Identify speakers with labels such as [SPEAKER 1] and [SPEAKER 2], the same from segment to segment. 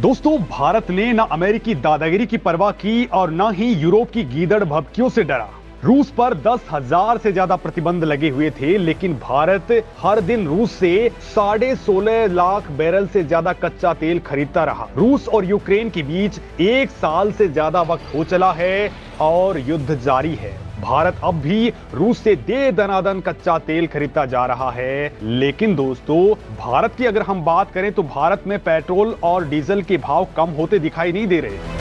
[SPEAKER 1] दोस्तों, भारत ने न अमेरिकी दादागिरी की परवाह की और न ही यूरोप की गीदड़ भभकियों से डरा। रूस पर 10,000 से ज्यादा प्रतिबंध लगे हुए थे, लेकिन भारत हर दिन रूस से 16.5 लाख बैरल से ज्यादा कच्चा तेल खरीदता रहा। रूस और यूक्रेन के बीच 1 साल से ज्यादा वक्त हो चला है और युद्ध जारी है। भारत अब भी रूस से दे दनादन कच्चा तेल खरीदता जा रहा है। लेकिन दोस्तों, भारत की अगर हम बात करें तो भारत में पेट्रोल और डीजल के भाव कम होते दिखाई नहीं दे रहे।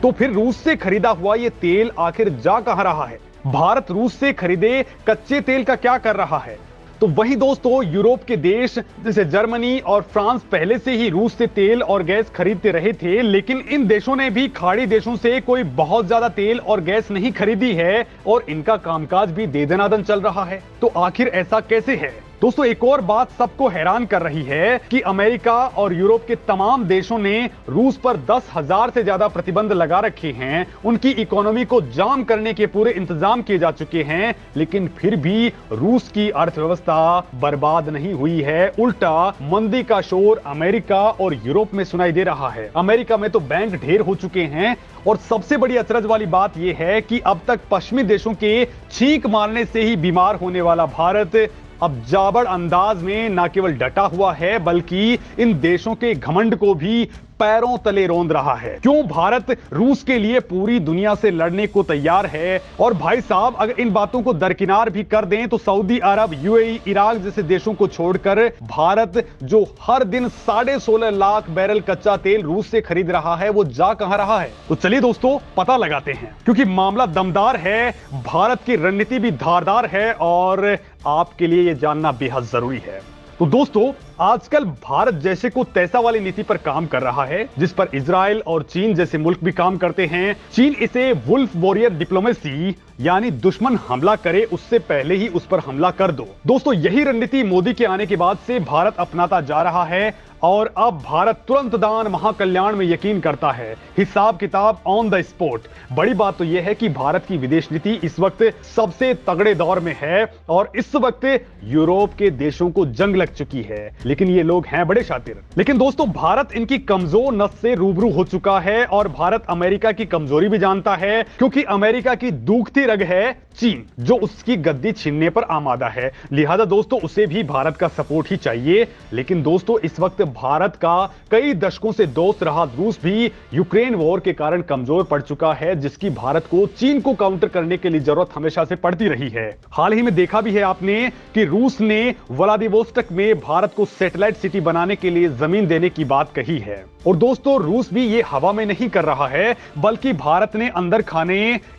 [SPEAKER 1] तो फिर रूस से खरीदा हुआ ये तेल आखिर जा कहां रहा है? भारत रूस से खरीदे कच्चे तेल का क्या कर रहा है? तो वही दोस्तों, यूरोप के देश जैसे जर्मनी और फ्रांस पहले से ही रूस से तेल और गैस खरीदते रहे थे, लेकिन इन देशों ने भी खाड़ी देशों से कोई बहुत ज्यादा तेल और गैस नहीं खरीदी है और इनका कामकाज भी दे दनादन चल रहा है। तो आखिर ऐसा कैसे है? दोस्तों, एक और बात सबको हैरान कर रही है कि अमेरिका और यूरोप के तमाम देशों ने रूस पर 10,000 से ज्यादा प्रतिबंध लगा रखे हैं। उनकी इकोनॉमी को जाम करने के पूरे इंतजाम किए जा चुके हैं, लेकिन फिर भी रूस की अर्थव्यवस्था बर्बाद नहीं हुई है। उल्टा मंदी का शोर अमेरिका और यूरोप में सुनाई दे रहा है। अमेरिका में तो बैंक ढेर हो चुके हैं और सबसे बड़ी अचरज वाली बात यह है कि अब तक पश्चिमी देशों के छींक मारने से ही बीमार होने वाला भारत अब जाबड़ अंदाज में न केवल डटा हुआ है, बल्कि इन देशों के घमंड को भी पैरों तले रौंद रहा है। क्यों भारत रूस के लिए पूरी दुनिया से लड़ने को तैयार है? और भाई साहब, अगर इन बातों को दरकिनार भी कर दें तो सऊदी अरब, यूएई, इराक जैसे देशों को छोड़कर भारत जो हर दिन 16.5 लाख बैरल कच्चा तेल रूस से खरीद रहा है, वो जा कहां रहा है? तो चलिए दोस्तों, पता लगाते हैं, क्योंकि मामला दमदार है, भारत की रणनीति भी धारदार है और आपके लिए यह जानना बेहद जरूरी है। तो दोस्तों, आजकल भारत जैसे को तैसा वाली नीति पर काम कर रहा है जिस पर इजराइल और चीन जैसे मुल्क भी काम करते हैं। चीन इसे वुल्फ वॉरियर डिप्लोमेसी, यानी दुश्मन हमला करे उससे पहले ही उस पर हमला कर दो। दोस्तों, यही रणनीति मोदी के आने के बाद से भारत अपनाता जा रहा है और अब भारत तुरंत दान महाकल्याण में यकीन करता है। हिसाब किताब ऑन द स्पॉट। बड़ी बात तो यह है कि भारत की विदेश नीति इस वक्त सबसे तगड़े दौर में है और इस वक्त यूरोप के देशों को जंग लग चुकी है, लेकिन ये लोग हैं बड़े शातिर। लेकिन दोस्तों, भारत इनकी कमजोर नस से रूबरू हो चुका है और भारत अमेरिका की कमजोरी भी जानता है, क्योंकि अमेरिका की दूखती रग है चीन, जो उसकी गद्दी छीनने पर आमादा है। लिहाजा दोस्तों, उसे भी भारत का सपोर्ट ही चाहिए। लेकिन दोस्तों, इस वक्त भारत का कई दशकों से दोस्त रहा रूस भी यूक्रेन वॉर के कारण कमजोर पड़ चुका है, जिसकी भारत को चीन को काउंटर करने के लिए जरूरत हमेशा से पड़ती रही है। हाल ही में देखा भी है आपने कि रूस ने व्लादिवोस्टोक में भारत को सैटेलाइट सिटी बनाने के लिए जमीन देने की बात कही है। और दोस्तों, रूस भी ये हवा में नहीं कर रहा है, बल्कि भारत ने अंदर खाने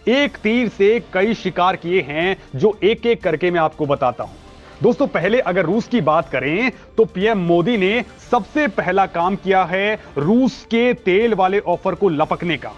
[SPEAKER 1] एक तीर से कई शिकार किए हैं, जो एक एक करके मैं आपको बताता हूं। दोस्तों, पहले अगर रूस की बात करें तो पीएम मोदी ने सबसे पहला काम किया है रूस के तेल वाले ऑफर को लपकने का,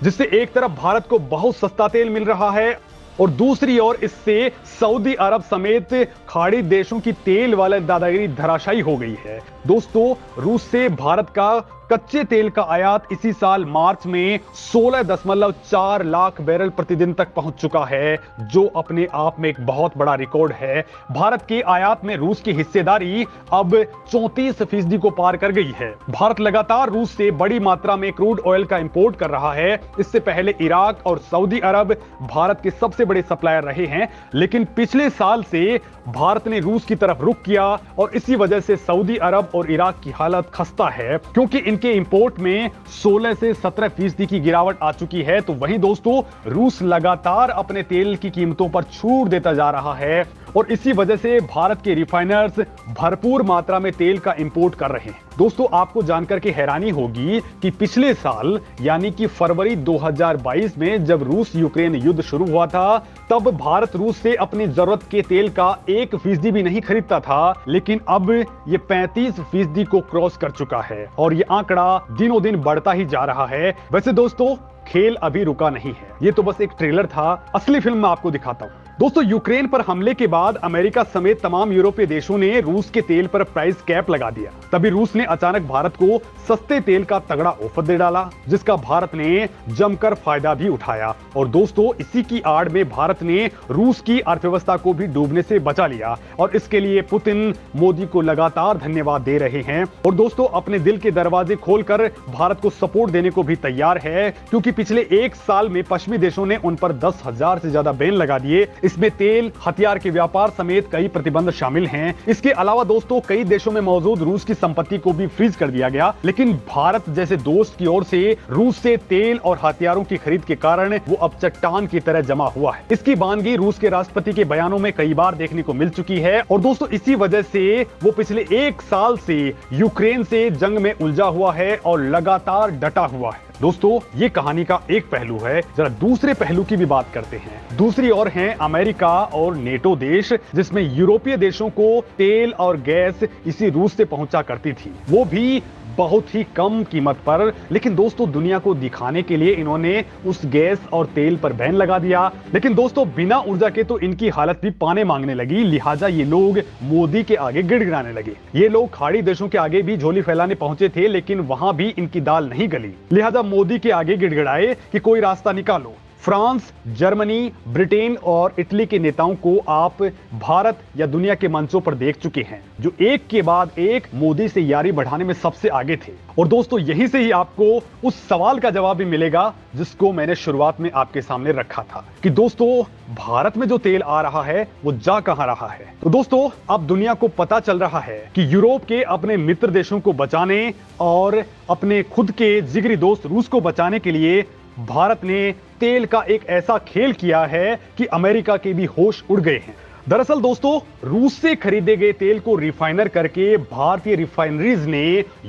[SPEAKER 1] जिससे एक तरफ भारत को बहुत सस्ता तेल मिल रहा है और दूसरी ओर इससे सऊदी अरब समेत खाड़ी देशों की तेल वाले दादागिरी धराशायी हो गई है। दोस्तों, रूस से भारत का कच्चे तेल का आयात इसी साल मार्च में 16.4 लाख बैरल प्रतिदिन तक पहुंच चुका है, जो अपने आप में एक बहुत बड़ा रिकॉर्ड है। भारत के आयात में रूस की हिस्सेदारी अब 34% को पार कर गई है। भारत लगातार रूस से बड़ी मात्रा में क्रूड ऑयल का इंपोर्ट कर रहा है। इससे पहले इराक और सऊदी अरब भारत के सबसे बड़े सप्लायर रहे हैं, लेकिन पिछले साल से भारत ने रूस की तरफ रुख किया और इसी वजह से सऊदी अरब और इराक की हालत खस्ता है, क्योंकि इनके इंपोर्ट में 16 से 17% की गिरावट आ चुकी है। तो वहीं दोस्तों, रूस लगातार अपने तेल की कीमतों पर छूट देता जा रहा है और इसी वजह से भारत के रिफाइनर्स भरपूर मात्रा में तेल का इंपोर्ट कर रहे हैं। दोस्तों, आपको जानकर के हैरानी होगी कि पिछले साल यानी कि फरवरी 2022 में जब रूस यूक्रेन युद्ध शुरू हुआ था, तब भारत रूस से अपनी जरूरत के तेल का 1% भी नहीं खरीदता था, लेकिन अब ये 35% को क्रॉस कर चुका है और ये आंकड़ा दिनों दिन बढ़ता ही जा रहा है। वैसे दोस्तों, खेल अभी रुका नहीं है, ये तो बस एक ट्रेलर था, असली फिल्म मैं आपको दिखाता हूं। दोस्तों यूक्रेन पर हमले के बाद अमेरिका समेत तमाम यूरोपीय देशों ने रूस के तेल पर प्राइस कैप लगा दिया। तभी रूस ने अचानक भारत को सस्ते तेल का तगड़ा ऑफर दे डाला, जिसका भारत ने जमकर फायदा भी उठाया। और दोस्तों इसी की आड़ में भारत ने रूस की अर्थव्यवस्था को भी डूबने से बचा लिया और इसके लिए पुतिन मोदी को लगातार धन्यवाद दे रहे हैं। और दोस्तों अपने दिल के दरवाजे खोलकर भारत को सपोर्ट देने को भी तैयार है, क्योंकि पिछले एक साल में पश्चिमी देशों ने उन पर 10,000 से ज्यादा बैन लगा दिए। इसमें तेल, हथियार के व्यापार समेत कई प्रतिबंध शामिल हैं। इसके अलावा दोस्तों कई देशों में मौजूद रूस की संपत्ति को भी फ्रीज कर दिया गया। लेकिन भारत जैसे दोस्त की ओर से रूस से तेल और हथियारों की खरीद के कारण वो अब चट्टान की तरह जमा हुआ है। इसकी बानगी रूस के राष्ट्रपति के बयानों में कई बार देखने को मिल चुकी है। और दोस्तों इसी वजह से वो पिछले एक साल से यूक्रेन से जंग में उलझा हुआ है और लगातार डटा हुआ है। दोस्तों ये कहानी का एक पहलू है, जरा दूसरे पहलू की भी बात करते हैं। दूसरी ओर हैं अमेरिका और नेटो देश, जिसमें यूरोपीय देशों को तेल और गैस इसी रूस से पहुंचा करती थी, वो भी बहुत ही कम कीमत पर। लेकिन दोस्तों दुनिया को दिखाने के लिए इन्होंने उस गैस और तेल पर बैन लगा दिया। लेकिन दोस्तों बिना ऊर्जा के तो इनकी हालत भी पाने मांगने लगी, लिहाजा ये लोग मोदी के आगे गिड़गिड़ाने लगे। ये लोग खाड़ी देशों के आगे भी झोली फैलाने पहुंचे थे, लेकिन वहां भी इनकी दाल नहीं गली। लिहाजा मोदी के आगे गिड़गिड़ाए कि कोई रास्ता निकालो। फ्रांस, जर्मनी, ब्रिटेन और इटली के नेताओं को आप भारत या दुनिया के मंचों पर देख चुके हैं, जो एक के बाद एक मोदी से यारी बढ़ाने में सबसे आगे थे। और दोस्तों यहीं से ही आपको उस सवाल का जवाब भी मिलेगा जिसको मैंने शुरुआत में आपके सामने रखा था कि दोस्तों भारत में जो तेल आ रहा है वो जा कहां रहा है। तो दोस्तों अब दुनिया को पता चल रहा है कि यूरोप के अपने मित्र देशों को बचाने और अपने खुद के जिगरी दोस्त रूस को बचाने के लिए भारत ने तेल का एक ऐसा खेल किया है कि अमेरिका के भी होश उड़ गए हैं। दरअसल दोस्तों रूस से खरीदे गए तेल को रिफाइनर करके भारतीय रिफाइनरीज ने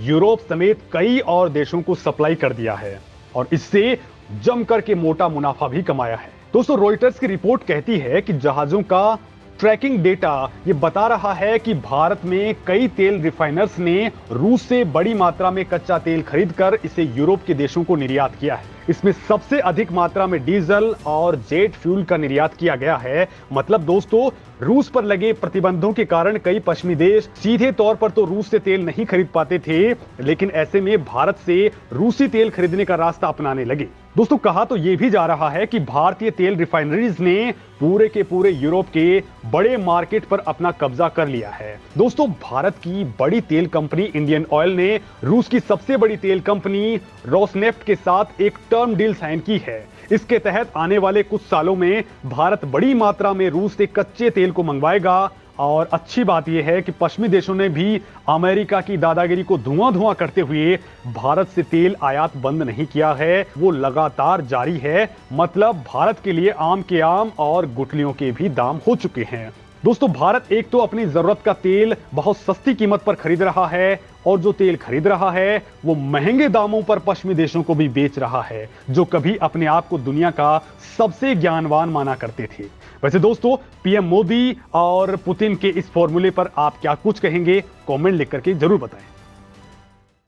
[SPEAKER 1] यूरोप समेत कई और देशों को सप्लाई कर दिया है और इससे जमकर के मोटा मुनाफा भी कमाया है। दोस्तों रॉयटर्स की रिपोर्ट कहती है कि जहाजों का ट्रैकिंग डेटा ये बता रहा है कि भारत में कई तेल रिफाइनर्स ने रूस से बड़ी मात्रा में कच्चा तेल खरीदकर इसे यूरोप के देशों को निर्यात किया है। इसमें सबसे अधिक मात्रा में डीजल और जेट फ्यूल का निर्यात किया गया है। मतलब दोस्तों रूस पर लगे प्रतिबंधों के कारण कई पश्चिमी देश सीधे तौर पर तो रूस से तेल नहीं खरीद पाते थे, लेकिन ऐसे में भारत से रूसी तेल खरीदने का रास्ता अपनाने लगे। दोस्तों कहा तो यह भी जा रहा है कि भारतीय तेल रिफाइनरीज ने पूरे के पूरे यूरोप के बड़े मार्केट पर अपना कब्जा कर लिया है। दोस्तों भारत की बड़ी तेल कंपनी इंडियन ऑयल ने रूस की सबसे बड़ी तेल कंपनी रोसनेफ्ट के साथ एक टर्म डील साइन की है। इसके तहत आने वाले कुछ सालों में भारत बड़ी मात्रा में रूस से कच्चे तेल को मंगवाएगा। और अच्छी बात यह है कि पश्चिमी देशों ने भी अमेरिका की दादागिरी को धुआं धुआं करते हुए भारत से तेल आयात बंद नहीं किया है, वो लगातार जारी है। मतलब भारत के लिए आम के आम और गुठलियों के भी दाम हो चुके हैं। दोस्तों भारत एक तो अपनी जरूरत का तेल बहुत सस्ती कीमत पर खरीद रहा है और जो तेल खरीद रहा है वो महंगे दामों पर पश्चिमी देशों को भी बेच रहा है, जो कभी अपने आप को दुनिया का सबसे ज्ञानवान माना करते थे। वैसे दोस्तों पीएम मोदी और पुतिन के इस फॉर्मूले पर आप क्या कुछ कहेंगे, कमेंट लिख करके जरूर बताएं।